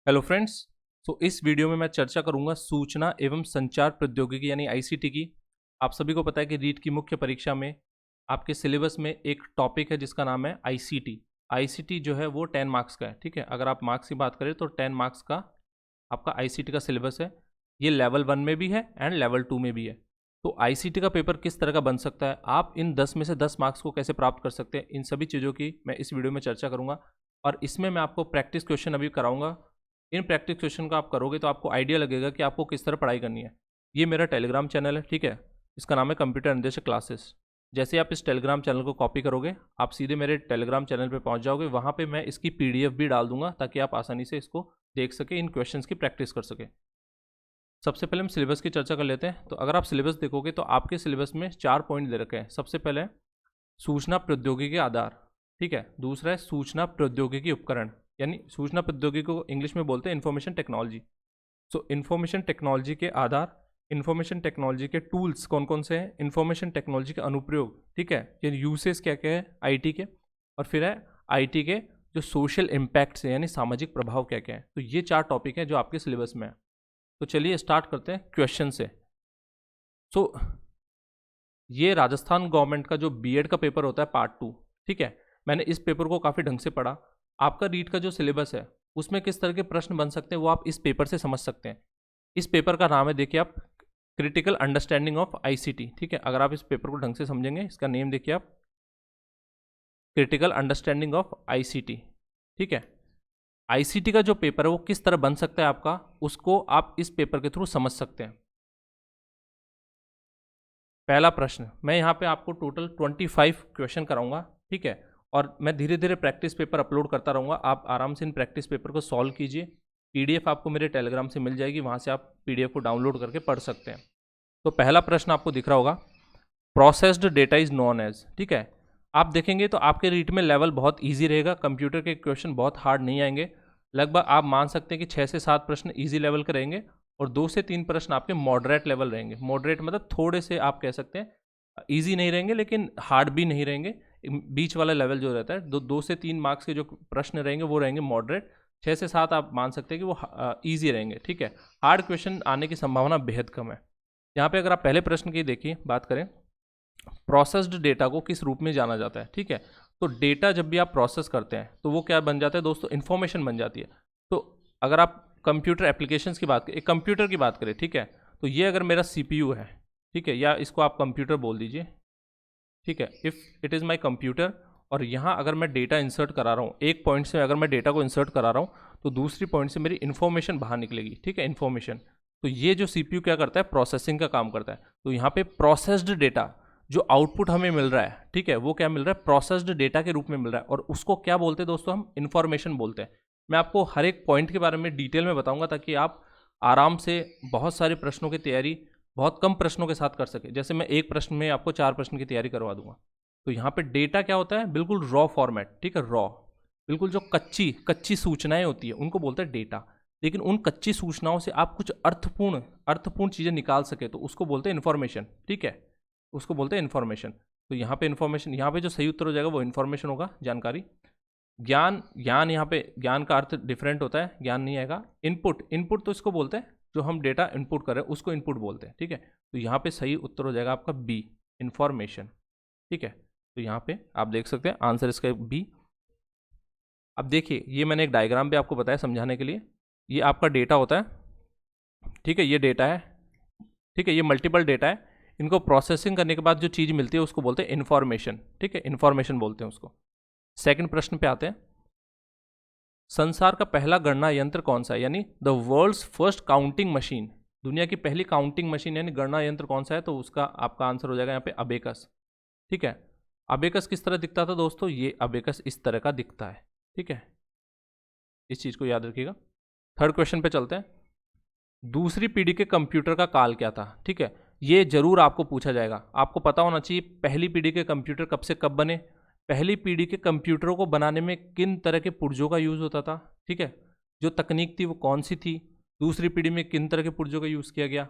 Hello friends. इस video में मैं चर्चा करूंगा सूचना एवं संचार प्रौद्योगिकी यानी आईसीटी की। आप सभी को पता है कि रीट की मुख्य परीक्षा में आपके सिलेबस में एक टॉपिक है जिसका नाम है आईसीटी। आईसीटी जो है वो 10 मार्क्स का है, ठीक है। अगर आप मार्क्स की बात करें तो 10 मार्क्स का आपका आईसीटी का सिलेबस है। ये लेवल 1 में भी है एंड लेवल 2 में भी है। तो आईसीटी का पेपर किस तरह का बन सकता है, आप इन 10 में से 10 मार्क्स को कैसे प्राप्त कर सकते हैं, इन सभी चीज़ों की मैं इस वीडियो में चर्चा करूंगा। और इसमें मैं आपको प्रैक्टिस क्वेश्चन अभी कराऊंगा। इन प्रैक्टिस क्वेश्चन को आप करोगे तो आपको आइडिया लगेगा कि आपको किस तरह पढ़ाई करनी है। ये मेरा टेलीग्राम चैनल है, ठीक है। इसका नाम है कंप्यूटर निर्देशक क्लासेस। जैसे आप इस टेलीग्राम चैनल को कॉपी करोगे आप सीधे मेरे टेलीग्राम चैनल पे पहुंच जाओगे। वहाँ पे मैं इसकी पीडीएफ भी डाल दूंगा ताकि आप आसानी से इसको देख सके, इन क्वेश्चंस की प्रैक्टिस कर सके। सबसे पहले हम सिलेबस की चर्चा कर लेते हैं। तो अगर आप सिलेबस देखोगे तो आपके सिलेबस में 4 पॉइंट दे रखे हैं। सबसे पहले सूचना प्रौद्योगिकी आधार, ठीक है। दूसरा है सूचना प्रौद्योगिकी उपकरण, यानी सूचना प्रौद्योगिकी को इंग्लिश में बोलते हैं इन्फॉर्मेशन टेक्नोलॉजी। इन्फॉर्मेशन टेक्नोलॉजी के आधार, इन्फॉर्मेशन टेक्नोलॉजी के टूल्स कौन कौन से हैं, इन्फॉर्मेशन टेक्नोलॉजी के अनुप्रयोग, ठीक है, ये यूसेज क्या क्या है आईटी के, और फिर है आईटी के जो सोशल इम्पैक्ट्स हैं यानी सामाजिक प्रभाव क्या क्या है। तो ये 4 टॉपिक हैं जो आपके सिलेबस में है। तो चलिए स्टार्ट करते हैं क्वेश्चन से। सो ये राजस्थान गवर्नमेंट का जो बीएड का पेपर होता है पार्ट 2, ठीक है। मैंने इस पेपर को काफ़ी ढंग से पढ़ा। आपका रीट का जो सिलेबस है उसमें किस तरह के प्रश्न बन सकते हैं वो आप इस पेपर से समझ सकते हैं। इस पेपर का नाम है, देखिए आप, क्रिटिकल अंडरस्टैंडिंग ऑफ आईसीटी, ठीक है। अगर आप इस पेपर को ढंग से समझेंगे, इसका नेम देखिए आप, क्रिटिकल अंडरस्टैंडिंग ऑफ आईसीटी, ठीक है। आईसीटी का जो पेपर है वो किस तरह बन सकता है आपका, उसको आप इस पेपर के थ्रू समझ सकते हैं। पहला प्रश्न, मैं यहाँ पे आपको टोटल 25 क्वेश्चन कराऊंगा, ठीक है। और मैं धीरे धीरे प्रैक्टिस पेपर अपलोड करता रहूँगा। आप आराम से इन प्रैक्टिस पेपर को सॉल्व कीजिए। पीडीएफ आपको मेरे टेलीग्राम से मिल जाएगी, वहाँ से आप पीडीएफ को डाउनलोड करके पढ़ सकते हैं। तो पहला प्रश्न आपको दिख रहा होगा, processed data is known as, ठीक है। आप देखेंगे तो आपके रीट में लेवल बहुत ईजी रहेगा, कंप्यूटर के क्वेश्चन बहुत हार्ड नहीं आएंगे। लगभग आप मान सकते हैं कि 6 से 7 प्रश्न ईजी लेवल के रहेंगे और 2 से 3 प्रश्न आपके मॉडरेट लेवल रहेंगे। मॉडरेट मतलब थोड़े से आप कह सकते हैं ईजी नहीं रहेंगे लेकिन हार्ड भी नहीं रहेंगे, बीच वाला लेवल जो रहता है। 2 से 3 मार्क्स के जो प्रश्न रहेंगे वो रहेंगे मॉडरेट। 6 से 7 आप मान सकते हैं कि वो ईजी रहेंगे, ठीक है। हार्ड क्वेश्चन आने की संभावना बेहद कम है। यहाँ पे अगर आप पहले प्रश्न की देखिए बात करें, प्रोसेस्ड डेटा को किस रूप में जाना जाता है, ठीक है। तो डेटा जब भी आप प्रोसेस करते हैं तो वो क्या बन जाता है दोस्तों, इन्फॉर्मेशन बन जाती है। तो अगर आप कंप्यूटर एप्लीकेशंस की बात करें, एक कंप्यूटर की बात करें, ठीक है, तो ये अगर मेरा सीपीयू है, ठीक है, या इसको आप कंप्यूटर बोल दीजिए, ठीक है। If it is my computer और यहाँ अगर मैं डेटा इंसर्ट करा रहा हूँ, एक पॉइंट से अगर मैं डेटा को इंसर्ट करा रहा हूँ तो दूसरी पॉइंट से मेरी इन्फॉर्मेशन बाहर निकलेगी, ठीक है, इन्फॉर्मेशन। तो ये जो सीपीयू क्या करता है, प्रोसेसिंग का काम करता है। तो यहाँ पे प्रोसेस्ड डेटा जो आउटपुट हमें मिल रहा है, ठीक है, वो क्या मिल रहा है, प्रोसेस्ड डेटा के रूप में मिल रहा है। और उसको क्या बोलते हैं दोस्तों, हम इन्फॉर्मेशन बोलते हैं। मैं आपको हर एक पॉइंट के बारे में डिटेल में बताऊंगा ताकि आप आराम से बहुत सारे प्रश्नों की तैयारी बहुत कम प्रश्नों के साथ कर सके। जैसे मैं एक प्रश्न में आपको 4 प्रश्न की तैयारी करवा दूंगा। तो यहाँ पे डेटा क्या होता है, बिल्कुल रॉ फॉर्मेट, ठीक है, रॉ, बिल्कुल जो कच्ची कच्ची सूचनाएं होती है उनको बोलते हैं डेटा। लेकिन उन कच्ची सूचनाओं से आप कुछ अर्थपूर्ण अर्थपूर्ण चीज़ें निकाल सके तो उसको बोलते हैं इन्फॉर्मेशन, ठीक है, उसको बोलते हैं इन्फॉर्मेशन। तो यहाँ पे इन्फॉर्मेशन, यहाँ पे जो सही उत्तर हो जाएगा वो इन्फॉर्मेशन होगा, जानकारी। ज्ञान, ज्ञान यहाँ पे ज्ञान का अर्थ डिफरेंट होता है, ज्ञान नहीं आएगा। इनपुट, इनपुट तो इसको बोलते हैं जो हम डेटा इनपुट कर रहे हैं उसको इनपुट बोलते हैं, ठीक है। तो यहाँ पे सही उत्तर हो जाएगा आपका बी, इन्फॉर्मेशन, ठीक है। तो यहाँ पे आप देख सकते हैं आंसर इसका बी। अब देखिए ये मैंने एक डायग्राम भी आपको बताया समझाने के लिए। ये आपका डेटा होता है, ठीक है, ये डेटा है, ठीक है, ये मल्टीपल डेटा है। इनको प्रोसेसिंग करने के बाद जो चीज़ मिलती है उसको बोलते हैं इन्फॉर्मेशन, ठीक है, इन्फॉर्मेशन बोलते हैं उसको। सेकंड प्रश्न पे आते हैं, संसार का पहला गणना यंत्र कौन सा है, यानी the world's first counting machine, दुनिया की पहली काउंटिंग मशीन यानी गणना यंत्र कौन सा है, तो उसका आपका आंसर हो जाएगा यहाँ पे अबेकस, ठीक है। अबेकस किस तरह दिखता था दोस्तों, ये अबेकस इस तरह का दिखता है, ठीक है, इस चीज़ को याद रखिएगा। थर्ड क्वेश्चन पे चलते हैं, दूसरी पीढ़ी के कंप्यूटर का काल क्या था, ठीक है। ये जरूर आपको पूछा जाएगा, आपको पता होना चाहिए पहली पीढ़ी के कंप्यूटर कब से कब बने, पहली पीढ़ी के कंप्यूटरों को बनाने में किन तरह के पुर्जों का यूज़ होता था, ठीक है, जो तकनीक थी वो कौन सी थी, दूसरी पीढ़ी में किन तरह के पुर्जों का यूज़ किया गया,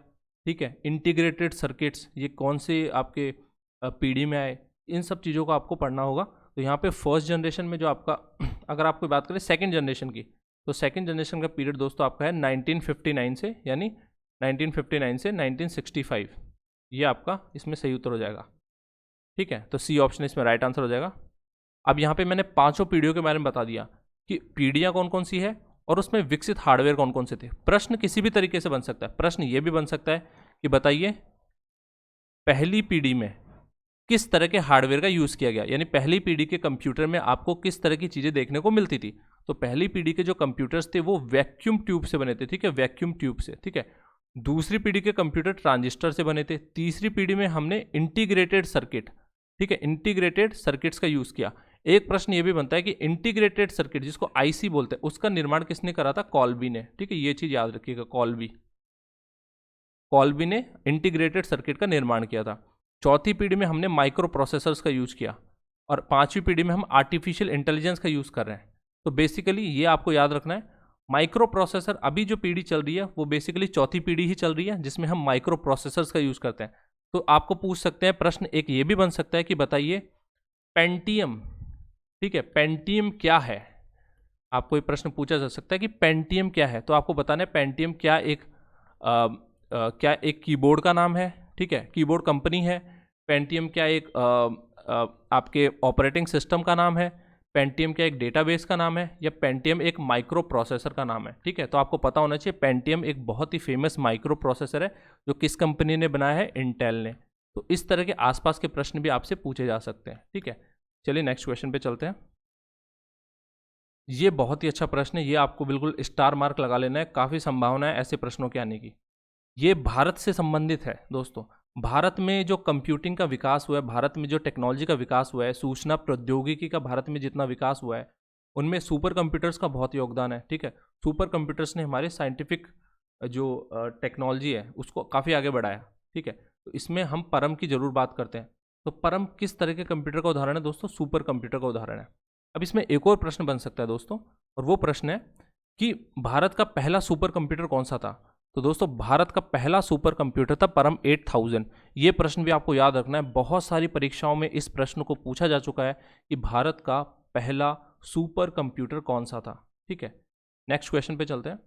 ठीक है, इंटीग्रेटेड सर्किट्स ये कौन से आपके पीढ़ी में आए, इन सब चीज़ों को आपको पढ़ना होगा। तो यहाँ पे फर्स्ट जनरेशन में जो आपका अगर आपको बात करें सेकेंड जनरेशन की, तो सेकंड जनरेशन का पीरियड दोस्तों आपका है 1959 से, यानी 1959 से 1965, ये आपका इसमें सही उत्तर हो जाएगा। ठीक है, तो सी ऑप्शन इसमें राइट आंसर हो जाएगा। अब यहाँ पे मैंने 5 पीढ़ियों के बारे में बता दिया कि पीढ़ियाँ कौन कौन सी है और उसमें विकसित हार्डवेयर कौन कौन से थे। प्रश्न किसी भी तरीके से बन सकता है। प्रश्न ये भी बन सकता है कि बताइए पहली पीढ़ी में किस तरह के हार्डवेयर का यूज़ किया गया, यानी पहली पीढ़ी के कंप्यूटर में आपको किस तरह की चीज़ें देखने को मिलती थी। तो पहली पीढ़ी के जो कंप्यूटर्स थे वो वैक्यूम ट्यूब से बने थे, ठीक है, वैक्यूम ट्यूब से, ठीक है। दूसरी पीढ़ी के कंप्यूटर ट्रांजिस्टर से बने थे। तीसरी पीढ़ी में हमने इंटीग्रेटेड सर्किट, ठीक है, इंटीग्रेटेड सर्किट्स का यूज़ किया। एक प्रश्न ये भी बनता है कि इंटीग्रेटेड सर्किट जिसको आईसी बोलते हैं उसका निर्माण किसने करा था? कॉल्बी ने, ठीक है, ये चीज़ याद रखिएगा, कॉल्बी ने इंटीग्रेटेड सर्किट का निर्माण किया था। चौथी पीढ़ी में हमने माइक्रो प्रोसेसर्स का यूज़ किया और पांचवी पीढ़ी में हम आर्टिफिशियल इंटेलिजेंस का यूज़ कर रहे हैं। तो बेसिकली ये आपको याद रखना है, माइक्रो प्रोसेसर अभी जो पीढ़ी चल रही है वो बेसिकली चौथी पीढ़ी ही चल रही है जिसमें हम माइक्रो प्रोसेसर्स का यूज़ करते हैं। तो आपको पूछ सकते हैं प्रश्न, एक ये भी बन सकता है कि बताइए पेंटियम, ठीक है, पेंटियम क्या है। आपको ये प्रश्न पूछा जा सकता है कि पेंटियम क्या है, तो आपको बताना है पेंटियम क्या एक कीबोर्ड का नाम है, ठीक है, कीबोर्ड कंपनी है। पेंटियम क्या एक आपके ऑपरेटिंग सिस्टम का नाम है। पेंटियम क्या एक डेटाबेस का नाम है, या पेंटियम एक माइक्रो प्रोसेसर का नाम है, ठीक है। तो आपको पता होना चाहिए पेंटियम एक बहुत ही फेमस माइक्रो प्रोसेसर है जो किस कंपनी ने बनाया है? इंटेल ने। तो इस तरह के आसपास के प्रश्न भी आपसे पूछे जा सकते हैं, ठीक है। चलिए नेक्स्ट क्वेश्चन पे चलते हैं। ये बहुत ही अच्छा प्रश्न है, ये आपको बिल्कुल स्टार मार्क लगा लेना है, काफ़ी संभावना है ऐसे प्रश्नों के आने की। ये भारत से संबंधित है दोस्तों। भारत में जो कंप्यूटिंग का विकास हुआ है, भारत में जो टेक्नोलॉजी का विकास हुआ है, सूचना प्रौद्योगिकी का भारत में जितना विकास हुआ है उनमें सुपर कंप्यूटर्स का बहुत योगदान है, ठीक है। सुपर कंप्यूटर्स ने हमारे साइंटिफिक जो टेक्नोलॉजी है उसको काफ़ी आगे बढ़ाया, ठीक है। तो इसमें हम परम की जरूर बात करते हैं। तो परम किस तरह के कंप्यूटर का उदाहरण है दोस्तों? सुपर कंप्यूटर का उदाहरण है। अब इसमें एक और प्रश्न बन सकता है दोस्तों, और वो प्रश्न है कि भारत का पहला सुपर कंप्यूटर कौन सा था? तो दोस्तों भारत का पहला सुपर कंप्यूटर था परम 8000। ये प्रश्न भी आपको याद रखना है, बहुत सारी परीक्षाओं में इस प्रश्न को पूछा जा चुका है कि भारत का पहला सुपर कंप्यूटर कौन सा था, ठीक है। नेक्स्ट क्वेश्चन पे चलते हैं।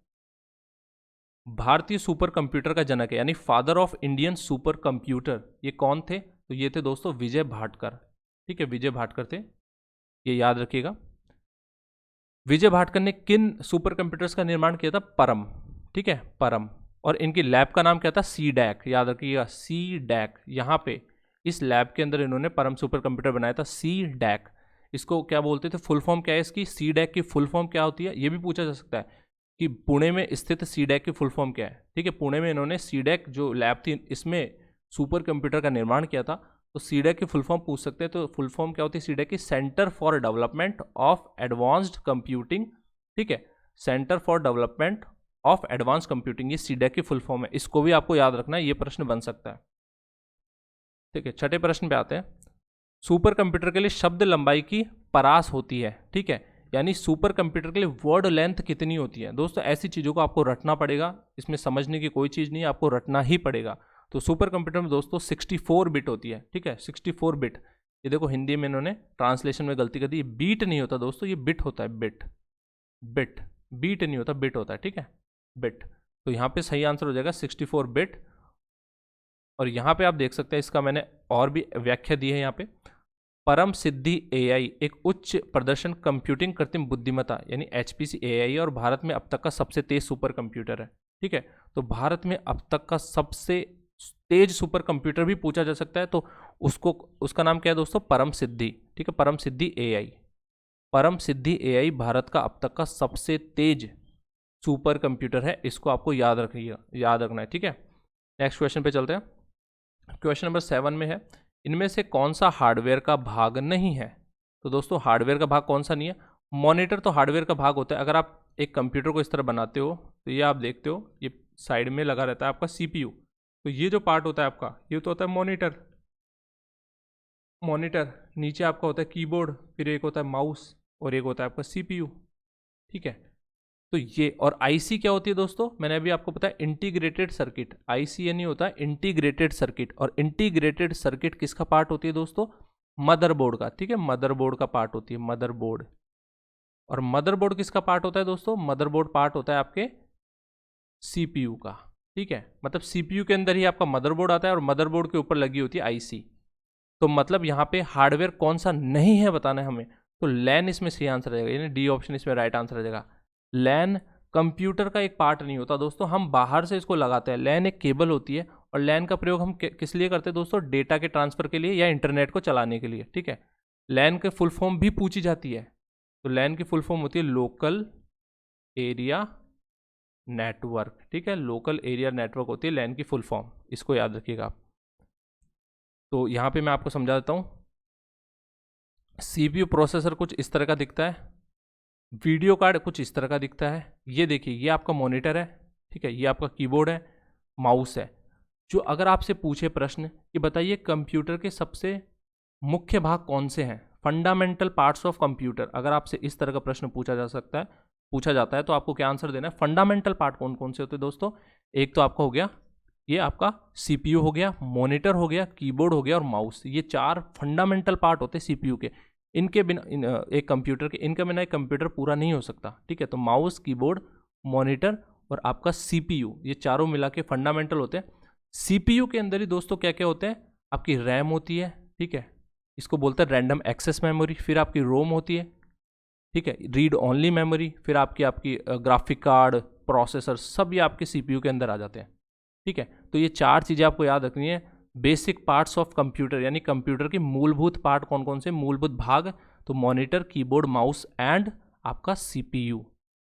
भारतीय सुपर कंप्यूटर का जनक है, यानी father of Indian super computer, ये कौन थे? तो ये थे दोस्तों विजय भाटकर, ठीक है, विजय भाटकर थे, ये याद रखिएगा। विजय भाटकर ने किन सुपर कंप्यूटर्स का निर्माण किया था? परम, ठीक है, परम। और इनकी लैब का नाम क्या था? सी डैक, याद रखिएगा, सी डैक। यहाँ पे इस लैब के अंदर इन्होंने परम सुपर कंप्यूटर बनाया था, सी डैक। इसको क्या बोलते थे? फुल फॉर्म क्या है इसकी? सी डैक की फुल फॉर्म क्या होती है? ये भी पूछा जा सकता है कि पुणे में स्थित सी डैक की फुल फॉर्म क्या है, ठीक है। पुणे में इन्होंने सी डैक जो लैब थी इसमें सुपर कंप्यूटर का निर्माण किया था। तो सी डैक की फुल फॉर्म पूछ सकते हैं, तो फुल फॉर्म क्या होती है सी डैक की? Centre for development of advanced computing, ठीक है, centre for development of advance computing, ये सी डैक की फुल फॉर्म है। इसको भी आपको याद रखना है, ये प्रश्न बन सकता है, ठीक है। छठे प्रश्न पे आते हैं। सुपर कंप्यूटर के लिए शब्द लंबाई की परास होती है, ठीक है, यानी सुपर कंप्यूटर के लिए वर्ड लेंथ कितनी होती है? दोस्तों ऐसी चीज़ों को आपको रटना पड़ेगा, इसमें समझने की कोई चीज़ नहीं है, आपको रटना ही पड़ेगा। तो सुपर कंप्यूटर में दोस्तों 64 बिट होती है, ठीक है, 64 बिट। ये देखो हिंदी में इन्होंने ट्रांसलेशन में गलती कर दी, ये बीट नहीं होता दोस्तों, ये बिट होता है, बिट, बिट, बीट नहीं होता, बिट होता है, ठीक है, बिट। तो यहाँ पे सही आंसर हो जाएगा 64 बिट। और यहाँ पे आप देख सकते हैं, इसका मैंने और भी व्याख्या दी है यहाँ पे। परम सिद्धि एआई एक उच्च प्रदर्शन कंप्यूटिंग कृत्रिम बुद्धिमत्ता यानी HPC एआई और भारत में अब तक का सबसे तेज सुपर कंप्यूटर है, ठीक है। तो भारत में अब तक का सबसे तेज सुपर कंप्यूटर भी पूछा जा सकता है, तो उसका नाम क्या है दोस्तों? परम सिद्धि, ठीक है, परम सिद्धि एआई। परम सिद्धि एआई भारत का अब तक का सबसे तेज सुपर कंप्यूटर है, इसको आपको याद रखना है, ठीक है। नेक्स्ट क्वेश्चन पे चलते हैं। क्वेश्चन नंबर 7 में है, इनमें से कौन सा हार्डवेयर का भाग नहीं है? तो दोस्तों हार्डवेयर का भाग कौन सा नहीं है? मॉनिटर तो हार्डवेयर का भाग होता है। अगर आप एक कंप्यूटर को इस तरह बनाते हो तो ये आप देखते हो, ये साइड में लगा रहता है आपका CPU। तो ये जो पार्ट होता है आपका, ये तो होता है मॉनिटर। मॉनिटर नीचे आपका होता है कीबोर्ड, फिर एक होता है माउस और एक होता है आपका CPU, ठीक है। तो ये और आईसी क्या होती है दोस्तों? मैंने अभी आपको बताया इंटीग्रेटेड सर्किट, आईसी नहीं होता है इंटीग्रेटेड सर्किट। और इंटीग्रेटेड सर्किट किसका पार्ट होती है दोस्तों? मदरबोर्ड का, ठीक है, मदरबोर्ड का पार्ट होती है, मदरबोर्ड। और मदरबोर्ड किसका पार्ट होता है दोस्तों? मदरबोर्ड पार्ट होता है आपके सीपीयू का, ठीक है। मतलब सीपीयू के अंदर ही आपका मदरबोर्ड आता है और मदरबोर्ड के ऊपर लगी होती है आईसी। तो मतलब यहाँ पे हार्डवेयर कौन सा नहीं है बताना है हमें, तो लैन इसमें सही आंसर रहेगा, यानी डी ऑप्शन इसमें राइट आंसर रहेगा। लैन कंप्यूटर का एक पार्ट नहीं होता दोस्तों, हम बाहर से इसको लगाते हैं। लैन एक केबल होती है और लैन का प्रयोग हम किस लिए करते हैं दोस्तों? डेटा के ट्रांसफर के लिए या इंटरनेट को चलाने के लिए, ठीक है। लैन के फुल फॉर्म भी पूछी जाती है, तो लैन की फुल फॉर्म होती है लोकल एरिया नेटवर्क, ठीक है। लोकल एरिया नेटवर्क होती है लैन की फुल फॉर्म, इसको याद रखिएगा आप। तो यहाँ पे मैं आपको समझा देता हूँ। सीपीयू प्रोसेसर कुछ इस तरह का दिखता है, वीडियो कार्ड कुछ इस तरह का दिखता है। ये देखिए, ये आपका मॉनिटर है, ठीक है, ये आपका कीबोर्ड है, माउस है। जो अगर आपसे पूछे प्रश्न कि बताइए कंप्यूटर के सबसे मुख्य भाग कौन से हैं, फंडामेंटल पार्ट्स ऑफ कंप्यूटर, अगर आपसे इस तरह का प्रश्न पूछा जाता है तो आपको क्या आंसर देना है? फंडामेंटल पार्ट कौन कौन से होते हैं दोस्तों? एक तो आपका हो गया, ये आपका सीपीयू हो गया, मॉनिटर हो गया, कीबोर्ड हो गया और माउस। ये 4 फंडामेंटल पार्ट होते हैं सीपीयू के। इनके बिना एक कंप्यूटर के, इनके बिना एक कंप्यूटर पूरा नहीं हो सकता, ठीक है। तो माउस, कीबोर्ड, मॉनिटर और आपका सीपीयू, ये चारों मिला के फंडामेंटल होते हैं। सीपीयू के अंदर ही दोस्तों क्या क्या होते हैं? आपकी रैम होती है, ठीक है, इसको बोलते हैं रैंडम एक्सेस मेमोरी। फिर आपकी रोम होती है, ठीक है, रीड ओनली मेमोरी। फिर आपकी ग्राफिक कार्ड, प्रोसेसर, सब ये आपके सीपीयू के अंदर आ जाते हैं, ठीक है। तो ये 4 चीज़ें आपको याद रखनी है। बेसिक पार्ट्स ऑफ कंप्यूटर, यानी कंप्यूटर के मूलभूत पार्ट कौन कौन से, मूलभूत भाग, तो मॉनिटर, कीबोर्ड, माउस एंड आपका सीपीयू।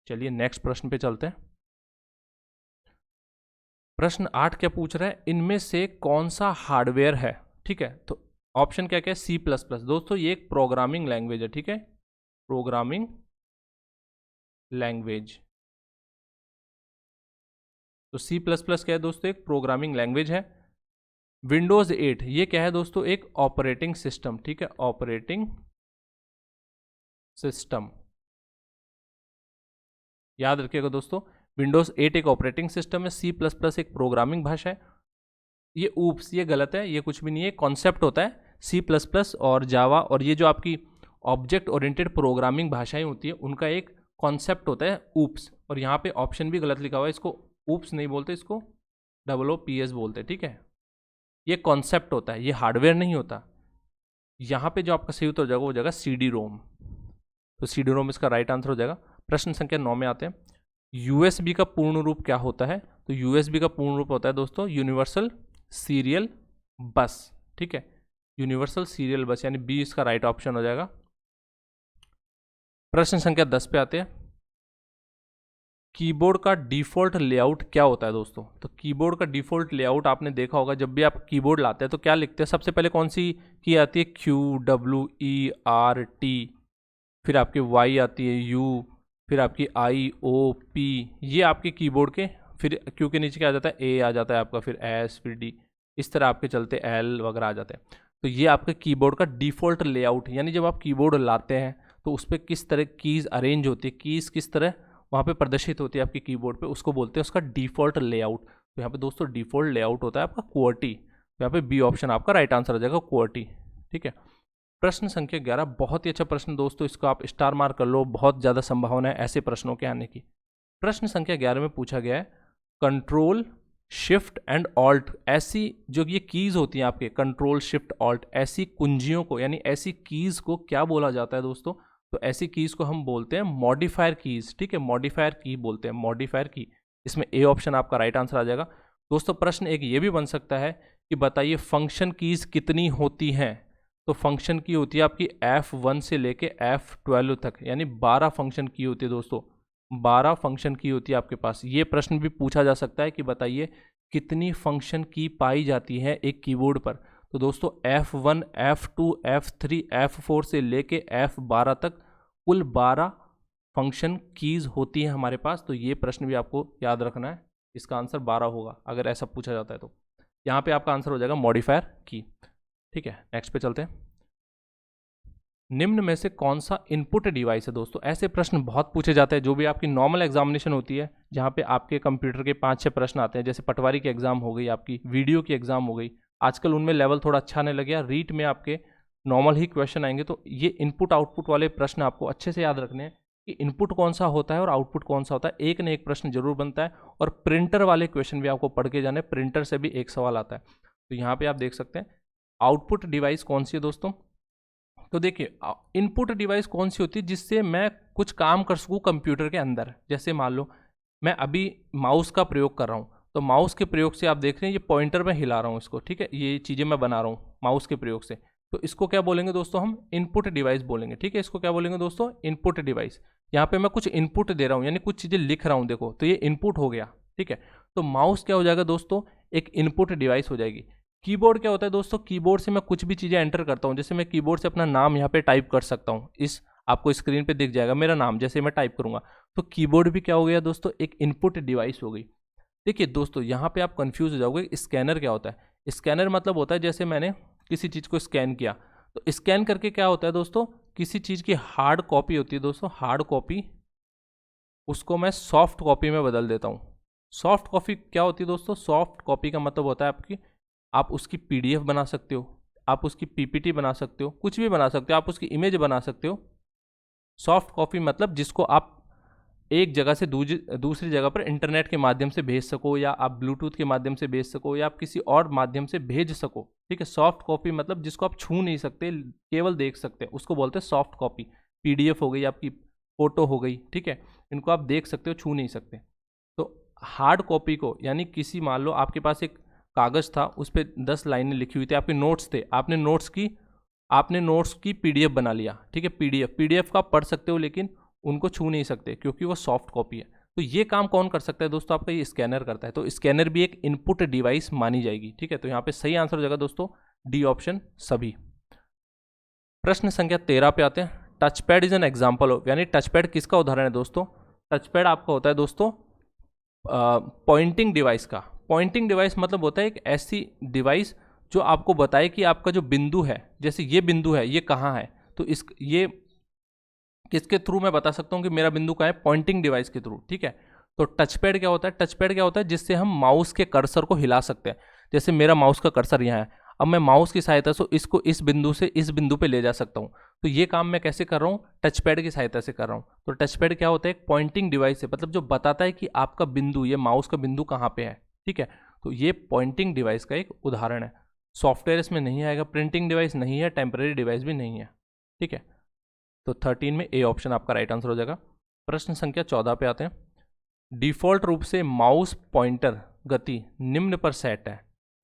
चलिए नेक्स्ट प्रश्न पे चलते हैं। प्रश्न 8 क्या पूछ रहा है? इनमें से कौन सा हार्डवेयर है, ठीक है। तो ऑप्शन क्या क्या है? C plus plus. दोस्तों ये एक प्रोग्रामिंग लैंग्वेज है, ठीक है, प्रोग्रामिंग लैंग्वेज। तो सी प्लस प्लस क्या है दोस्तों? एक प्रोग्रामिंग लैंग्वेज है। विंडोज 8 ये क्या है दोस्तों? एक ऑपरेटिंग सिस्टम, ठीक है, ऑपरेटिंग सिस्टम। याद रखिएगा दोस्तों, विंडोज 8 एक ऑपरेटिंग सिस्टम है, सी प्लस प्लस एक प्रोग्रामिंग भाषा है। ये ऊप्स, ये गलत है, ये कुछ भी नहीं है, कॉन्सेप्ट होता है। सी प्लस प्लस और जावा और ये जो आपकी ऑब्जेक्ट ओरिएंटेड प्रोग्रामिंग भाषाएं होती है, उनका एक कॉन्सेप्ट होता है ऊप्स। और यहाँ पे ऑप्शन भी गलत लिखा हुआ है, इसको ऊप्स नहीं बोलते, इसको OOPS बोलते हैं, ठीक है। ये कॉन्सेप्ट होता है, ये हार्डवेयर नहीं होता। यहाँ पे जो आपका सही उत्तर हो जाएगा वो हो जाएगा CD रोम। तो CD रोम इसका राइट आंसर हो जाएगा। प्रश्न संख्या 9 में आते हैं। USB का पूर्ण रूप क्या होता है? तो USB का पूर्ण रूप होता है दोस्तों यूनिवर्सल सीरियल बस, ठीक है, यूनिवर्सल सीरियल बस, यानी बी इसका राइट ऑप्शन हो जाएगा। प्रश्न संख्या 10 पे आते हैं। कीबोर्ड का डिफ़ॉल्ट लेआउट क्या होता है दोस्तों? तो कीबोर्ड का डिफ़ॉल्ट लेआउट आपने देखा होगा, जब भी आप कीबोर्ड लाते हैं तो क्या लिखते हैं? सबसे पहले कौन सी की आती है? QWERT, फिर आपकी Y आती है U, फिर आपकी IOP, ये आपके कीबोर्ड के, फिर Q के नीचे क्या आ जाता है? A आ जाता है आपका, फिर S, फिर D, इस तरह आपके चलते L वगैरह आ जाते हैं। तो ये आपके कीबोर्ड का डिफ़ॉल्ट लेआउट, यानी जब आप कीबोर्ड लाते हैं तो उस पर किस तरह कीज़ अरेंज होती है, कीज़ किस तरह वहाँ पे प्रदर्शित होती है आपकी कीबोर्ड पे, उसको बोलते हैं उसका डिफ़ॉल्ट लेआउट। तो यहाँ पे दोस्तों डिफ़ॉल्ट लेआउट होता है आपका QWERTY। तो यहाँ पे बी ऑप्शन आपका राइट आंसर हो जाएगा, QWERTY, ठीक है। प्रश्न संख्या 11, बहुत ही अच्छा प्रश्न दोस्तों, इसको आप स्टार मार्क कर लो, बहुत ज़्यादा संभावना है ऐसे प्रश्नों के आने की। प्रश्न संख्या 11 में पूछा गया है कंट्रोल शिफ्ट एंड ऑल्ट, ऐसी जो ये कीज़ होती हैं आपके, कंट्रोल शिफ्ट ऑल्ट, ऐसी कुंजियों को, यानी ऐसी कीज़ को क्या बोला जाता है दोस्तों? तो ऐसी कीज़ को हम बोलते हैं मॉडिफायर कीज़, ठीक है, मॉडिफायर की बोलते हैं, मॉडिफायर की। इसमें ए ऑप्शन आपका राइट आंसर आ जाएगा। दोस्तों प्रश्न एक ये भी बन सकता है कि बताइए फंक्शन कीज़ कितनी होती हैं? तो फंक्शन की होती है आपकी F1 से लेके F12 तक, यानी 12 फंक्शन की होती है दोस्तों, 12 फंक्शन की होती है आपके पास। ये प्रश्न भी पूछा जा सकता है कि बताइए कितनी फंक्शन की पाई जाती है एक कीबोर्ड पर? तो दोस्तों F1, F2, F3, F4 से लेके F12 तक कुल 12 फंक्शन कीज़ होती हैं हमारे पास। तो ये प्रश्न भी आपको याद रखना है, इसका आंसर 12 होगा अगर ऐसा पूछा जाता है। तो यहाँ पे आपका आंसर हो जाएगा मॉडिफायर की, ठीक है। नेक्स्ट पे चलते हैं। निम्न में से कौन सा इनपुट डिवाइस है दोस्तों? ऐसे प्रश्न बहुत पूछे जाते हैं, जो भी आपकी नॉर्मल एग्जामिनेशन होती है, जहाँ पे आपके कंप्यूटर के 5-6 प्रश्न आते हैं, जैसे पटवारी की एग्जाम हो गई, आपकी वीडियो की एग्जाम हो गई, आजकल उनमें लेवल थोड़ा अच्छा आने लग गया, रीट में आपके नॉर्मल ही क्वेश्चन आएंगे। तो ये इनपुट आउटपुट वाले प्रश्न आपको अच्छे से याद रखने हैं, कि इनपुट कौन सा होता है और आउटपुट कौन सा होता है, एक न एक प्रश्न जरूर बनता है। और प्रिंटर वाले क्वेश्चन भी आपको पढ़ के जाने, प्रिंटर से भी एक सवाल आता है। तो यहाँ पे आप देख सकते हैं आउटपुट डिवाइस कौन सी है दोस्तों। तो देखिए इनपुट डिवाइस कौन सी होती है जिससे मैं कुछ काम कर सकूँ कंप्यूटर के अंदर। जैसे मान लो मैं अभी माउस का प्रयोग कर रहा हूँ, तो माउस के प्रयोग से आप देख रहे हैं ये पॉइंटर में हिला रहा हूँ इसको, ठीक है, ये चीज़ें मैं बना रहा हूँ माउस के प्रयोग से। तो इसको क्या बोलेंगे दोस्तों, हम इनपुट डिवाइस बोलेंगे, ठीक है। इसको क्या बोलेंगे दोस्तों, इनपुट डिवाइस। यहाँ पे मैं कुछ इनपुट दे रहा हूँ, यानी कुछ चीज़ें लिख रहा हूँ, देखो तो ये इनपुट हो गया, ठीक है। तो माउस क्या हो जाएगा दोस्तों, एक इनपुट डिवाइस हो जाएगी। कीबोर्ड क्या होता है दोस्तों, कीबोर्ड से मैं कुछ भी चीज़ें एंटर करता हूँ, जैसे मैं कीबोर्ड से अपना नाम यहाँ पे टाइप कर सकता हूँ, इस आपको स्क्रीन पे दिख जाएगा मेरा नाम, जैसे मैं टाइप करूँगा। तो कीबोर्ड भी क्या हो गया दोस्तों, एक इनपुट डिवाइस हो गई। देखिए दोस्तों यहाँ पे आप कंफ्यूज हो जाओगे, स्कैनर क्या होता है। स्कैनर मतलब होता है जैसे मैंने किसी चीज़ को स्कैन किया, तो स्कैन करके क्या होता है दोस्तों, किसी चीज़ की हार्ड कॉपी होती है दोस्तों, हार्ड कॉपी, उसको मैं सॉफ्ट कॉपी में बदल देता हूँ। सॉफ्ट कॉपी क्या होती है दोस्तों, सॉफ्ट कॉपी का मतलब होता है आपकी, आप उसकी पीडीएफ बना सकते हो, आप उसकी पीपीटी बना सकते हो, कुछ भी बना सकते हो, आप उसकी इमेज बना सकते हो। सॉफ्ट कॉपी मतलब जिसको आप एक जगह से दूसरी जगह पर इंटरनेट के माध्यम से भेज सको, या आप ब्लूटूथ के माध्यम से भेज सको, या आप किसी और माध्यम से भेज सको, ठीक है। सॉफ्ट कॉपी मतलब जिसको आप छू नहीं सकते, केवल देख सकते हैं, उसको बोलते हैं सॉफ्ट कॉपी। पीडीएफ हो गई, आपकी फोटो हो गई, ठीक है, इनको आप देख सकते हो, छू नहीं सकते। तो हार्ड कॉपी को, यानी किसी मान लो आपके पास एक कागज़ था, उस पर 10 लाइनें लिखी हुई थी, आपके नोट्स थे, आपने नोट्स की पीडीएफ बना लिया, ठीक है। पीडीएफ का आप पढ़ सकते हो, लेकिन उनको छू नहीं सकते क्योंकि वो सॉफ्ट कॉपी है। तो ये काम कौन कर सकता है दोस्तों, आपका ये स्कैनर करता है। तो स्कैनर भी एक इनपुट डिवाइस मानी जाएगी, ठीक है। तो यहाँ पे सही आंसर हो जाएगा दोस्तों डी ऑप्शन सभी। प्रश्न संख्या 13 पे आते हैं। Touchpad is an example of, यानी टचपैड किसका उदाहरण है दोस्तों। टचपैड आपका होता है दोस्तों पॉइंटिंग डिवाइस का। पॉइंटिंग डिवाइस मतलब होता है एक ऐसी डिवाइस जो आपको बताए कि आपका जो बिंदु है, जैसे ये बिंदु है, ये कहाँ है, तो ये किसके थ्रू मैं बता सकता हूँ कि मेरा बिंदु कहाँ है, पॉइंटिंग डिवाइस के थ्रू, ठीक है। तो टचपैड क्या होता है, टचपैड क्या होता है, जिससे हम माउस के कर्सर को हिला सकते हैं। जैसे मेरा माउस का कर्सर यहाँ है, अब मैं माउस की सहायता से इसको इस बिंदु से इस बिंदु पे ले जा सकता हूँ। तो ये काम मैं कैसे कर रहा हूँ, टचपैड की सहायता से कर रहा हूँ। तो टचपैड क्या होता है, एक पॉइंटिंग डिवाइस है, मतलब जो बताता है कि आपका बिंदु, ये माउस का बिंदु कहाँ पे है, ठीक है। तो ये पॉइंटिंग डिवाइस का एक उदाहरण है। सॉफ्टवेयर इसमें नहीं आएगा, प्रिंटिंग डिवाइस नहीं है, टेम्परेरी डिवाइस भी नहीं है, ठीक है। तो 13 में ए ऑप्शन आपका राइट आंसर हो जाएगा। प्रश्न संख्या 14 पे आते हैं। डिफ़ॉल्ट रूप से माउस पॉइंटर गति निम्न पर सेट है।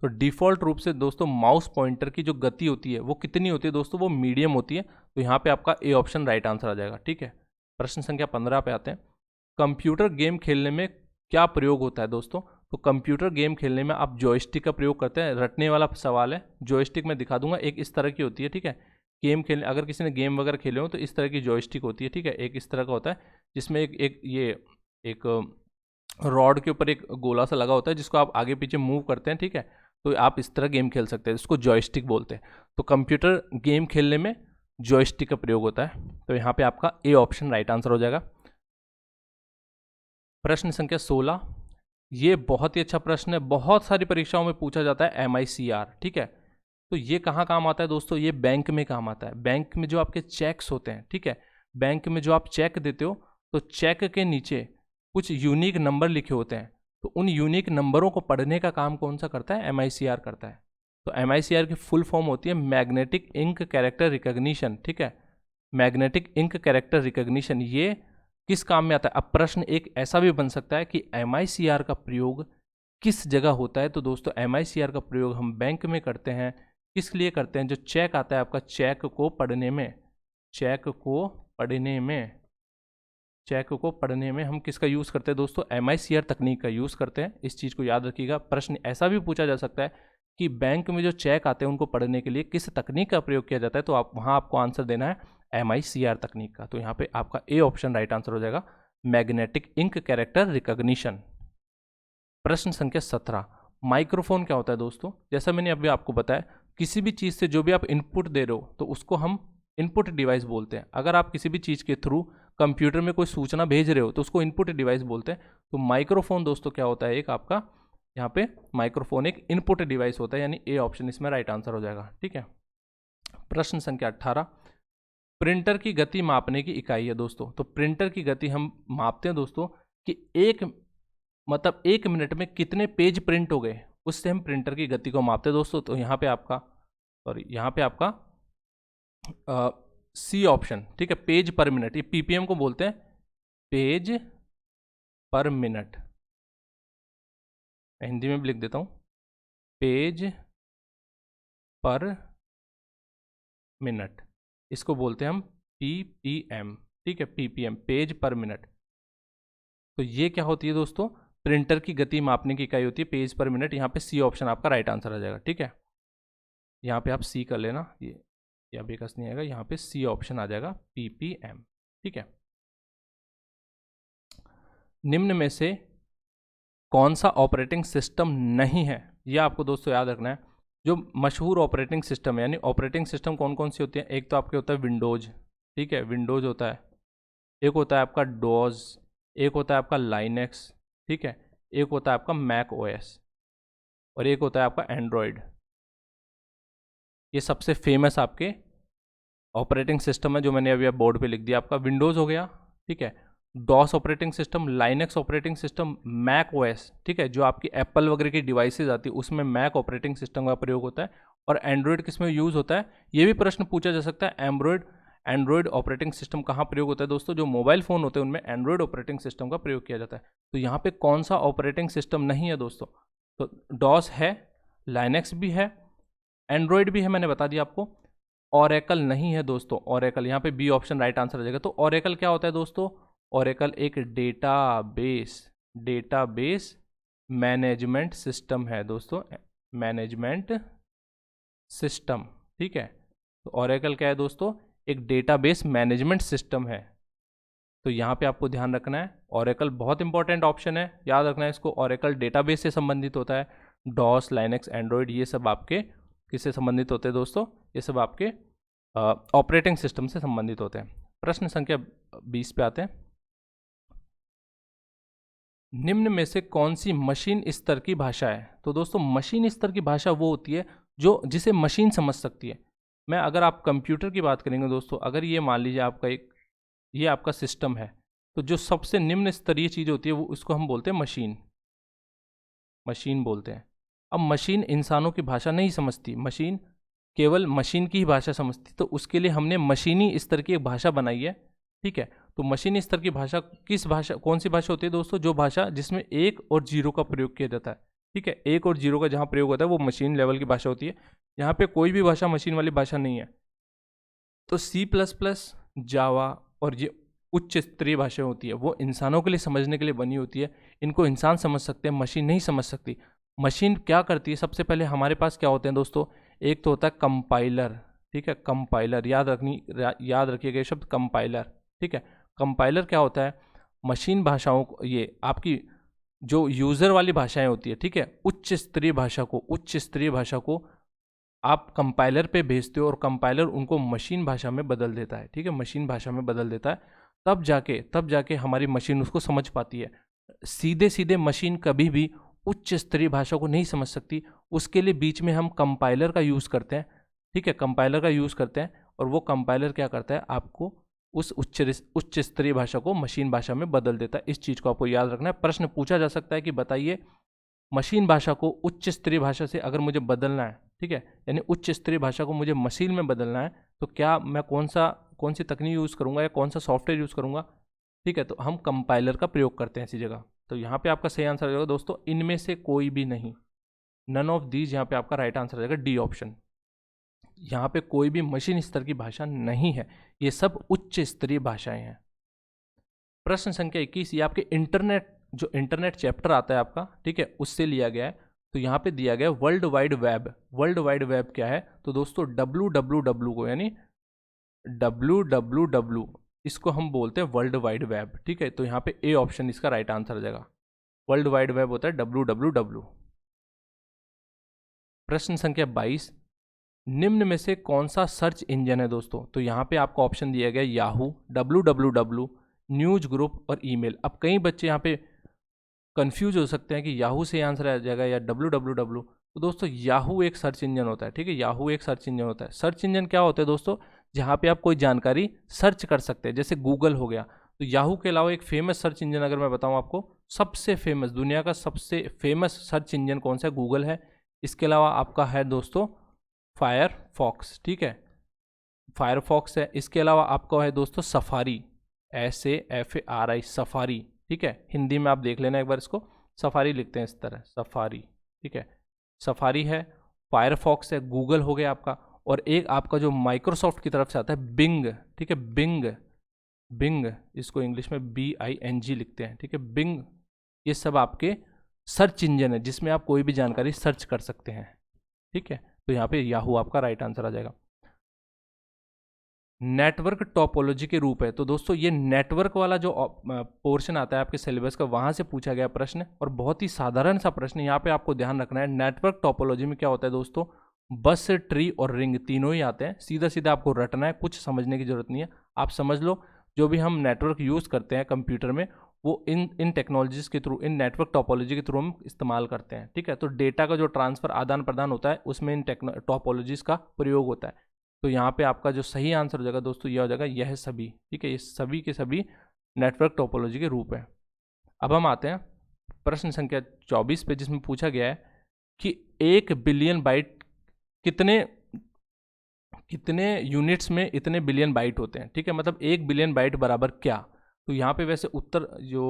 तो डिफ़ॉल्ट रूप से दोस्तों माउस पॉइंटर की जो गति होती है वो कितनी होती है दोस्तों, वो मीडियम होती है। तो यहाँ पे आपका ए ऑप्शन राइट आंसर आ जाएगा, ठीक है। प्रश्न संख्या 15 पे आते हैं। कंप्यूटर गेम खेलने में क्या प्रयोग होता है दोस्तों। तो कंप्यूटर गेम खेलने में आप जॉयस्टिक का प्रयोग करते हैं। रटने वाला सवाल है, जॉयस्टिक मैं दिखा दूंगा, एक इस तरह की होती है, ठीक है। गेम खेलने, अगर किसी ने गेम वगैरह खेले हो तो इस तरह की जॉयस्टिक होती है, ठीक है। एक इस तरह का होता है जिसमें एक रॉड के ऊपर एक गोला सा लगा होता है जिसको आप आगे पीछे मूव करते हैं, ठीक है। तो आप इस तरह गेम खेल सकते हैं, इसको जॉयस्टिक बोलते हैं। तो कंप्यूटर गेम खेलने में जॉयस्टिक का प्रयोग होता है। तो यहाँ पे आपका ए ऑप्शन राइट आंसर हो जाएगा। प्रश्न संख्या 16, ये बहुत ही अच्छा प्रश्न है, बहुत सारी परीक्षाओं में पूछा जाता है, MICR, ठीक है। तो ये कहाँ काम आता है दोस्तों, ये बैंक में काम आता है। बैंक में जो आपके चेक्स होते हैं, ठीक है, बैंक में जो आप चेक देते हो, तो चेक के नीचे कुछ यूनिक नंबर लिखे होते हैं। तो उन यूनिक नंबरों को पढ़ने का काम कौन सा करता है, MICR करता है। तो MICR की फुल फॉर्म होती है मैग्नेटिक इंक कैरेक्टर रिकॉग्निशन, ठीक है। मैग्नेटिक इंक कैरेक्टर रिकॉग्निशन ये किस काम में आता है। अब प्रश्न एक ऐसा भी बन सकता है कि MICR का प्रयोग किस जगह होता है। तो दोस्तों MICR का प्रयोग हम बैंक में करते हैं। किस लिए करते हैं, जो चेक आता है आपका, चेक को पढ़ने में हम किसका यूज़ करते हैं दोस्तों, MICR तकनीक का यूज़ करते हैं। इस चीज़ को याद रखिएगा। प्रश्न ऐसा भी पूछा जा सकता है कि बैंक में जो चेक आते हैं उनको पढ़ने के लिए किस तकनीक का प्रयोग किया जाता है। तो आप वहाँ आपको आंसर देना है MICR तकनीक का। तो यहाँ पे आपका ए ऑप्शन राइट आंसर हो जाएगा, मैग्नेटिक इंक कैरेक्टर रिकॉग्निशन। प्रश्न संख्या 17, माइक्रोफोन क्या होता है दोस्तों। जैसा मैंने अभी आपको बताया, किसी भी चीज़ से जो भी आप इनपुट दे रहे हो तो उसको हम इनपुट डिवाइस बोलते हैं। अगर आप किसी भी चीज़ के थ्रू कंप्यूटर में कोई सूचना भेज रहे हो तो उसको इनपुट डिवाइस बोलते हैं। तो माइक्रोफोन दोस्तों क्या होता है, एक आपका यहाँ पे माइक्रोफोन एक इनपुट डिवाइस होता है, यानी ए ऑप्शन इसमें राइट आंसर हो जाएगा, ठीक है। प्रश्न संख्या 18, प्रिंटर की गति मापने की इकाई है दोस्तों। तो प्रिंटर की गति हम मापते हैं दोस्तों कि एक मिनट में कितने पेज प्रिंट हो गए, उससे हम प्रिंटर की गति को मापते हैं दोस्तों। तो यहाँ पे आपका सी ऑप्शन, ठीक है, पेज पर मिनट, ये पीपीएम को बोलते हैं, पेज पर मिनट। मैं हिंदी में भी लिख देता हूँ, पेज पर मिनट, इसको बोलते हैं हम पीपीएम, ठीक है, पीपीएम, पेज पर मिनट। तो ये क्या होती है दोस्तों, प्रिंटर की गति मापने की इकाई होती है पेज पर मिनट। यहाँ पे सी ऑप्शन आपका राइट आंसर आ जाएगा, ठीक है। यहाँ पे आप सी कर लेना, ये बेकस नहीं आएगा, यहाँ पे सी ऑप्शन आ जाएगा, पीपीएम, ठीक है। निम्न में से कौन सा ऑपरेटिंग सिस्टम नहीं है, ये आपको दोस्तों याद रखना है। जो मशहूर ऑपरेटिंग सिस्टम है, यानी ऑपरेटिंग सिस्टम कौन कौन सी होती है, एक तो आपके होता है विंडोज, ठीक है, विंडोज होता है, एक होता है आपका डॉज, एक होता है आपका लाइनेक्स, ठीक है, एक होता है आपका मैक ओएस, और एक होता है आपका एंड्रॉयड। ये सबसे फेमस आपके ऑपरेटिंग सिस्टम है जो मैंने अभी बोर्ड पे लिख दिया। आपका विंडोज़ हो गया, ठीक है, DOS operating system, Linux operating system, Mac OS, ठीक है, जो आपकी एप्पल वगैरह की डिवाइसेज आती है उसमें मैक ऑपरेटिंग सिस्टम का प्रयोग होता है। और एंड्रॉयड किस में यूज़ होता है, ये भी प्रश्न पूछा जा सकता है, एंड्रॉयड ऑपरेटिंग सिस्टम कहाँ प्रयोग होता है दोस्तों, जो मोबाइल फ़ोन होते हैं उनमें एंड्रॉयड ऑपरेटिंग सिस्टम का प्रयोग किया जाता है। तो यहाँ पे कौन सा ऑपरेटिंग सिस्टम नहीं है दोस्तों, तो डॉस है, लाइनेक्स भी है, एंड्रॉयड भी है, मैंने बता दिया आपको। ओरेकल नहीं है दोस्तों, ओरेकल, यहाँ पे बी ऑप्शन राइट आंसर आ जाएगा। तो ओरेकल क्या होता है दोस्तों, ओरेकल एक डेटाबेस मैनेजमेंट सिस्टम है दोस्तों, मैनेजमेंट सिस्टम, ठीक है। तो ओरेकल क्या है दोस्तों, एक डेटाबेस मैनेजमेंट सिस्टम है। तो यहाँ पे आपको ध्यान रखना है, ओरेकल बहुत इंपॉर्टेंट ऑप्शन है, याद रखना है इसको। ओरेकल डेटाबेस से संबंधित होता है, डॉस, लाइनेक्स, एंड्रॉयड ये सब आपके किससे संबंधित होते हैं दोस्तों, ये सब आपके ऑपरेटिंग सिस्टम से संबंधित होते हैं। प्रश्न संख्या 20 पे आते हैं। निम्न में से कौन सी मशीन स्तर की भाषा है, तो दोस्तों मशीन स्तर की भाषा वो होती है जो जिसे मशीन समझ सकती है। मैं अगर आप कंप्यूटर की बात करेंगे दोस्तों, अगर ये मान लीजिए आपका ये आपका सिस्टम है, तो जो सबसे निम्न स्तरीय चीज़ होती है वो उसको हम बोलते हैं मशीन बोलते हैं। अब मशीन इंसानों की भाषा नहीं समझती, मशीन केवल मशीन की ही भाषा समझती, तो उसके लिए हमने मशीनी स्तर की एक भाषा बनाई है, ठीक है। तो मशीनी स्तर की भाषा कौन सी भाषा होती है दोस्तों, जो भाषा जिसमें 1 और 0 का प्रयोग किया जाता है, ठीक है, 1 और 0 का जहाँ प्रयोग होता है वो मशीन लेवल की भाषा होती है। यहाँ पे कोई भी भाषा मशीन वाली भाषा नहीं है। तो C++, जावा और ये उच्च स्तरीय भाषा होती है, वो इंसानों के लिए समझने के लिए बनी होती है, इनको इंसान समझ सकते हैं, मशीन नहीं समझ सकती। मशीन क्या करती है, सबसे पहले हमारे पास क्या होते हैं दोस्तों, एक तो होता है कंपाइलर, ठीक है, कंपाइलर, याद रखिएगा शब्द कंपाइलर, ठीक है। कंपाइलर क्या होता है, मशीन भाषाओं को, ये आपकी जो यूज़र वाली भाषाएं होती है, ठीक है, उच्च स्तरीय भाषा को आप कंपाइलर पे भेजते हो और कंपाइलर उनको मशीन भाषा में बदल देता है, ठीक है, मशीन भाषा में बदल देता है, तब जाके हमारी मशीन उसको समझ पाती है। सीधे मशीन कभी भी उच्च स्तरीय भाषा को नहीं समझ सकती, उसके लिए बीच में हम कंपाइलर का यूज़ करते हैं, ठीक है, कंपाइलर का यूज़ करते हैं, और वो कंपाइलर क्या करता है, आपको उस उच्च स्तरीय भाषा को मशीन भाषा में बदल देता है। इस चीज़ को आपको याद रखना है। प्रश्न पूछा जा सकता है कि बताइए मशीन भाषा को उच्च स्तरीय भाषा से अगर मुझे बदलना है, ठीक है, यानी उच्च स्तरीय भाषा को मुझे मशीन में बदलना है, तो क्या मैं कौन सी तकनीक यूज़ करूँगा या कौन सा सॉफ्टवेयर यूज़ करूँगा, ठीक है, तो हम कंपाइलर का प्रयोग करते हैं ऐसी जगह। तो यहाँ पे आपका सही आंसर आ जाएगा दोस्तों, इनमें से कोई भी नहीं, नन ऑफ दीज, यहाँ पे आपका राइट आंसर आ जाएगा डी ऑप्शन। यहाँ पे कोई भी मशीन स्तर की भाषा नहीं है, ये सब उच्च स्तरीय भाषाएं हैं। प्रश्न संख्या 21, ये आपके इंटरनेट चैप्टर आता है आपका, ठीक है, उससे लिया गया है। तो यहाँ पे दिया गया वर्ल्ड वाइड वेब क्या है, तो दोस्तों www को, यानी www इसको हम बोलते हैं वर्ल्ड वाइड वेब, ठीक है। तो यहाँ पे ए ऑप्शन इसका राइट आंसर आ जाएगा, वर्ल्ड वाइड वेब होता है www। प्रश्न संख्या 22, निम्न में से कौन सा सर्च इंजन है दोस्तों, तो यहाँ पे आपको ऑप्शन दिया गया याहू, www, न्यूज ग्रुप और ईमेल। अब कई बच्चे यहाँ पे कंफ्यूज हो सकते हैं कि याहू से आंसर आ जाएगा या www। तो दोस्तों याहू एक सर्च इंजन होता है, ठीक है, याहू एक सर्च इंजन होता है। सर्च इंजन क्या होता है दोस्तों, जहाँ पे आप कोई जानकारी सर्च कर सकते हैं, जैसे गूगल हो गया। तो याहू के अलावा एक फेमस सर्च इंजन अगर मैं बताऊँ आपको, सबसे फेमस, दुनिया का सबसे फेमस सर्च इंजन कौन सा है? गूगल है। इसके अलावा आपका है दोस्तों फायरफॉक्स, ठीक है, फायरफॉक्स है। इसके अलावा आपका है दोस्तों सफारी, SAFARI, सफारी, ठीक है। हिंदी में आप देख लेना एक बार इसको, सफारी लिखते हैं इस तरह, सफारी, ठीक है, सफारी है। फायरफॉक्स है, गूगल हो गया आपका। और एक आपका जो माइक्रोसॉफ्ट की तरफ से आता है बिंग, ठीक है, बिंग, इसको इंग्लिश में BING लिखते हैं, ठीक है, बिंग। ये सब आपके सर्च इंजन है जिसमें आप कोई भी जानकारी सर्च कर सकते हैं, ठीक है। तो यहाँ पे याहू आपका राइट आंसर आ जाएगा। नेटवर्क टोपोलॉजी के रूप है, तो दोस्तों ये नेटवर्क वाला जो पोर्शन आता है आपके सिलेबस का, वहाँ से पूछा गया प्रश्न, और बहुत ही साधारण सा प्रश्न। यहाँ पे आपको ध्यान रखना है, नेटवर्क टोपोलॉजी में क्या होता है दोस्तों, बस, ट्री और रिंग तीनों ही आते हैं। सीधा सीधा आपको रटना है, कुछ समझने की जरूरत नहीं है। आप समझ लो, जो भी हम नेटवर्क यूज़ करते हैं कंप्यूटर में, वो इन टेक्नोलॉजीज़ के थ्रू, इन नेटवर्क टोपोलॉजी के थ्रू हम इस्तेमाल करते हैं, ठीक है। तो डेटा का जो ट्रांसफ़र, आदान प्रदान होता है, उसमें इन टोपोलॉजीज़ का प्रयोग होता है। तो यहाँ पे आपका जो सही आंसर हो जाएगा दोस्तों, यह हो जाएगा यह सभी, ठीक है। ये सभी के सभी नेटवर्क टोपोलॉजी के रूप हैं। अब हम आते हैं प्रश्न संख्या 24 पे, जिसमें पूछा गया है कि 1 बिलियन बाइट कितने यूनिट्स में इतने बिलियन बाइट होते हैं, ठीक है। मतलब 1 बिलियन बाइट बराबर क्या। तो यहाँ पे वैसे उत्तर जो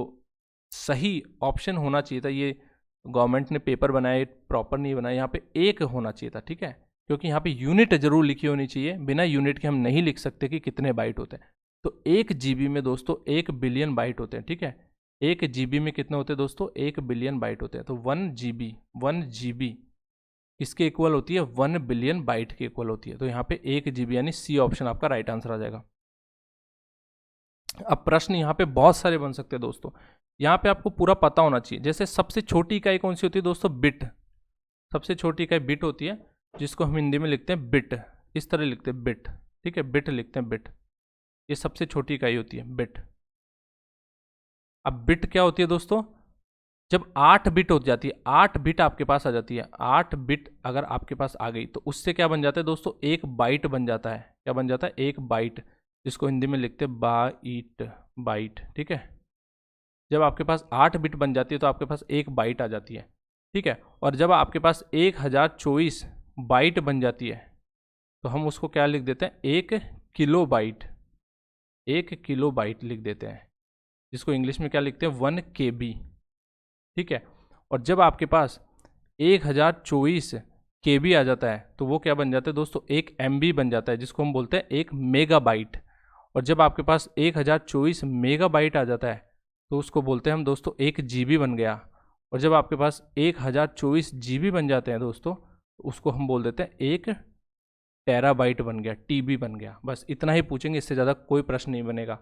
सही ऑप्शन होना चाहिए था, ये गवर्नमेंट ने पेपर बनाए, प्रॉपर नहीं बनाया, यहाँ पे 1 होना चाहिए था, ठीक है, क्योंकि यहाँ पे यूनिट जरूर लिखी होनी चाहिए। बिना यूनिट के हम नहीं लिख सकते कि कितने बाइट होते हैं। तो 1 GB में दोस्तों 1 बिलियन बाइट होते हैं, ठीक है। 1 GB में कितने होते हैं दोस्तों? 1 बिलियन बाइट होते हैं। तो 1 GB इसके इक्वल होती है 1 बिलियन बाइट के इक्वल होती है। तो यहाँ पे 1 GB यानी सी ऑप्शन आपका राइट आंसर आ जाएगा। अब प्रश्न यहाँ पे बहुत सारे बन सकते हैं दोस्तों, यहाँ पे आपको पूरा पता होना चाहिए। जैसे सबसे छोटी इकाई कौन सी होती है दोस्तों? बिट। सबसे छोटी इकाई बिट होती है, जिसको हम हिंदी में लिखते हैं बिट, इस तरह लिखते हैं बिट, ठीक है, बिट लिखते हैं बिट। ये सबसे छोटी इकाई होती है बिट। अब बिट क्या होती है दोस्तों? जब 8 बिट हो जाती है, 8 बिट आपके पास आ जाती है, 8 बिट अगर आपके पास आ गई तो उससे क्या बन जाता है दोस्तों? 1 बाइट बन जाता है। क्या बन जाता है? 1 बाइट, जिसको हिंदी में लिखते हैं बाइट, ठीक है। जब आपके पास 8 बिट बन जाती है तो आपके पास 1 बाइट आ जाती है, ठीक है। और जब आपके पास 1024 बाइट बन जाती है तो हम उसको क्या लिख देते हैं? 1 किलो बाइट, 1 किलो बाइट लिख देते हैं, जिसको इंग्लिश में क्या लिखते हैं? 1 KB, ठीक है। और जब आपके पास 1024 KB आ जाता है तो वो क्या बन जाता है दोस्तों? 1 MB बन जाता है, जिसको हम बोलते हैं 1 मेगाबाइट। और जब आपके पास 1024 मेगाबाइट आ जाता है तो उसको बोलते हैं हम दोस्तों 1 GB बन गया। और जब आपके पास 1024 GB बन जाते हैं दोस्तों, तो उसको हम बोल देते हैं 1 टेराबाइट बन गया, TB बन गया। बस इतना ही पूछेंगे, इससे ज़्यादा कोई प्रश्न नहीं बनेगा।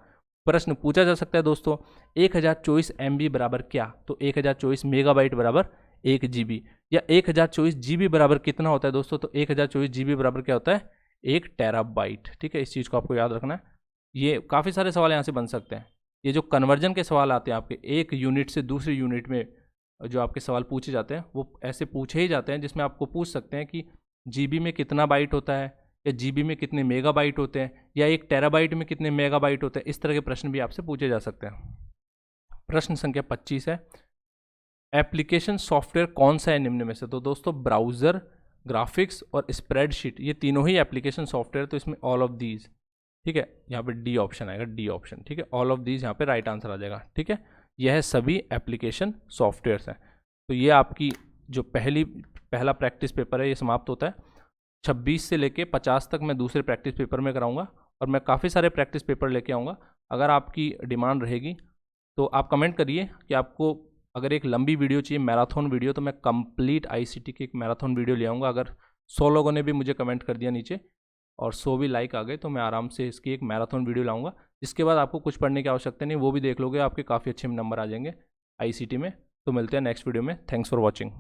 प्रश्न पूछा जा सकता है दोस्तों 1024 MB बराबर क्या? तो 1024 मेगाबाइट बराबर 1 GB, या 1024 GB बराबर कितना होता है दोस्तों? तो 1024 GB बराबर क्या होता है? 1 टेराबाइट, ठीक है। इस चीज़ को आपको याद रखना है। ये काफ़ी सारे सवाल यहाँ से बन सकते हैं। ये जो कन्वर्जन के सवाल आते हैं आपके, एक यूनिट से दूसरी यूनिट में जो आपके सवाल पूछे जाते हैं, वो ऐसे पूछे ही जाते हैं जिसमें आपको पूछ सकते हैं कि GB में कितना बाइट होता है, या GB में कितने मेगाबाइट होते हैं, या 1 टेराबाइट में कितने मेगाबाइट होते हैं। इस तरह के प्रश्न भी आपसे पूछे जा सकते हैं। प्रश्न संख्या 25 है, एप्लीकेशन सॉफ्टवेयर कौन सा है निम्न में से? तो दोस्तों ब्राउज़र, ग्राफिक्स और स्प्रेडशीट, ये तीनों ही एप्लीकेशन सॉफ्टवेयर। तो इसमें ऑल ऑफ दीज, ठीक है, यहाँ पे डी ऑप्शन आएगा, डी ऑप्शन, ठीक है। ऑल ऑफ दीज यहाँ पे राइट आंसर आ जाएगा, ठीक है। यह सभी एप्लीकेशन सॉफ्टवेयर्स हैं। तो ये आपकी जो पहला प्रैक्टिस पेपर है, ये समाप्त होता है। 26 से लेके 50 तक मैं दूसरे प्रैक्टिस पेपर में कराऊंगा, और मैं काफ़ी सारे प्रैक्टिस पेपर लेके आऊँगा। अगर आपकी डिमांड रहेगी तो आप कमेंट करिए कि आपको अगर एक लंबी वीडियो चाहिए, मैराथन वीडियो, तो मैं कंप्लीट ICT की एक मैराथन वीडियो ले आऊँगा। अगर 100 लोगों ने भी मुझे कमेंट कर दिया नीचे और 100 भी लाइक आ गए, तो मैं आराम से इसकी एक मैराथन वीडियो लाऊंगा। इसके बाद आपको कुछ पढ़ने की आवश्यकता नहीं, वो भी देख लोगे, आपके काफ़ी अच्छे नंबर आ जाएंगे ICT में। तो मिलते हैं नेक्स्ट वीडियो में। Thanks for watching.